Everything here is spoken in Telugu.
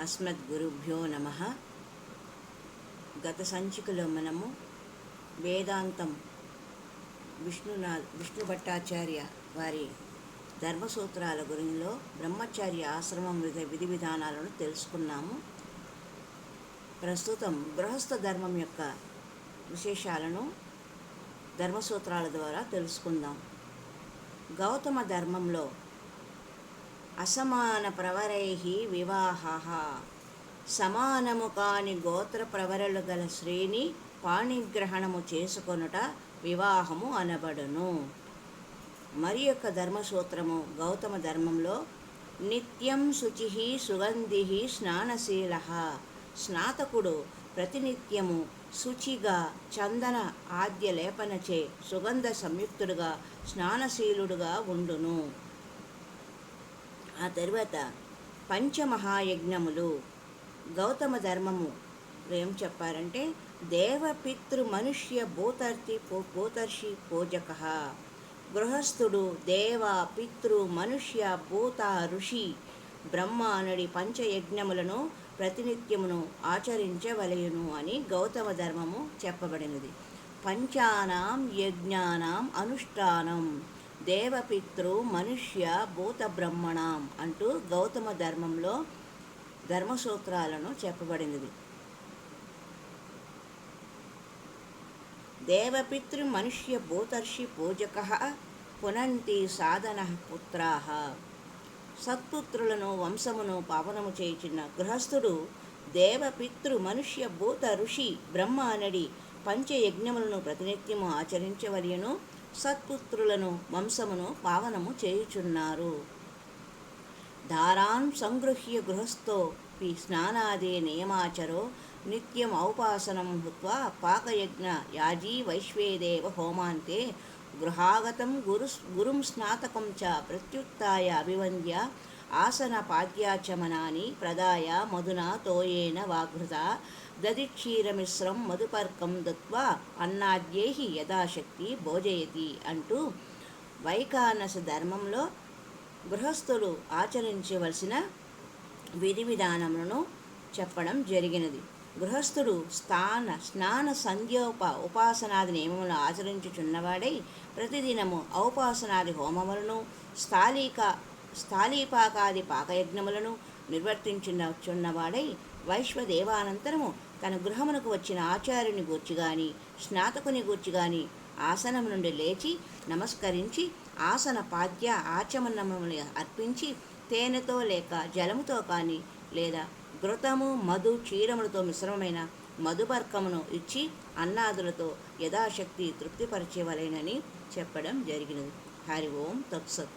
అస్మద్గురుభ్యో నమః. గత సంచికలో మనము వేదాంతం విష్ణు భట్టాచార్య వారి ధర్మసూత్రాల గురిలో బ్రహ్మచార్య ఆశ్రమం విధి విధానాలను తెలుసుకున్నాము. ప్రస్తుతం గృహస్థ ధర్మం యొక్క విశేషాలను ధర్మసూత్రాల ద్వారా తెలుసుకుందాం. గౌతమ ధర్మంలో అసమాన ప్రవరైః వివాహః, సమానము కాని గోత్ర ప్రవరలు గల శ్రేణి పాణిగ్రహణము చేసుకొనుట వివాహము అనబడును. మరి యొక్క ధర్మసూత్రము గౌతమ ధర్మంలో నిత్యం శుచిః సుగంధిః స్నానశీలః, స్నాతకుడు ప్రతినిత్యము శుచిగా చందన ఆద్య లేపనచే సుగంధ సంయుక్తుడుగా స్నానశీలుడుగా ఉండును. ఆ తరువాత పంచమహాయజ్ఞములు. గౌతమ ధర్మము ఏం చెప్పారంటే దేవపితృ మనుష్య భూతర్షి పూజక. గృహస్థుడు దేవ పితృ మనుష్య భూత ఋషి బ్రహ్మ అనడి పంచయజ్ఞములను ప్రతినిత్యమును ఆచరించవలయును అని గౌతమ ధర్మము చెప్పబడినది. పంచానాం యజ్ఞానాం అనుష్ఠానం దేవపితృ మనుష్య భూత బ్రహ్మణాం అంటూ గౌతమ ధర్మంలో ధర్మసూత్రాలను చెప్పబడినది. దేవపితృ మనుష్య భూతర్షి పూజకః పునంతి సాధన పుత్రాః. సత్పుత్రులను వంశమును పావనము చేయుచున్న గృహస్థుడు దేవపితృ మనుష్య భూత ఋషి బ్రహ్మ అనడి పంచయజ్ఞములను ప్రతినిత్యము ఆచరించవలయును. సత్పుత్రులను వంశమును పావనము చేయుచున్నారు. దారాన్ సంగృహ్య గృహస్థోపి స్నానాదే నియమాచరో నిత్యం ఔపాసనం హుత్వా పాకయజ్ఞ యాజీ వైశ్వేదేవ హోమాంతే గృహాగతం గురుం స్నాతకం చ ప్రత్యుత్థాయ అభివంద్య ఆసన పాద్యాచమనాని ప్రదాయ మధునా తోయేన వాఘృత దధిక్షీరమిశ్రం మధుపర్కం దత్వా అన్నాద్యైః యథాశక్తి భోజయతి అంటూ వైఖానస ధర్మంలో గృహస్థులు ఆచరించవలసిన విధి విధానములను చెప్పడం జరిగినది. గృహస్థుడు స్నాన ఉపాసనాది నియమములను ఆచరించుచున్నవాడై ప్రతిదినము ఔపాసనాది హోమములను స్థాళీపాకాది పాకయజ్ఞములను నిర్వర్తించుచున్నవాడై వైశ్వదేవానంతరము తన గృహమునకు వచ్చిన ఆచార్యుని గూర్చి గాని స్నాతకుని గూర్చి గాని ఆసనం నుండి లేచి నమస్కరించి ఆసన పాద్య ఆచమనములు అర్పించి తేనెతో లేక జలముతో కానీ లేదా ఘృతము మధు క్షీరములతో మిశ్రమమైన మధుపర్కమును ఇచ్చి అన్నాదులతో యథాశక్తి తృప్తిపరచేవలెనని చెప్పడం జరిగినది. హరి ఓం తత్సత్.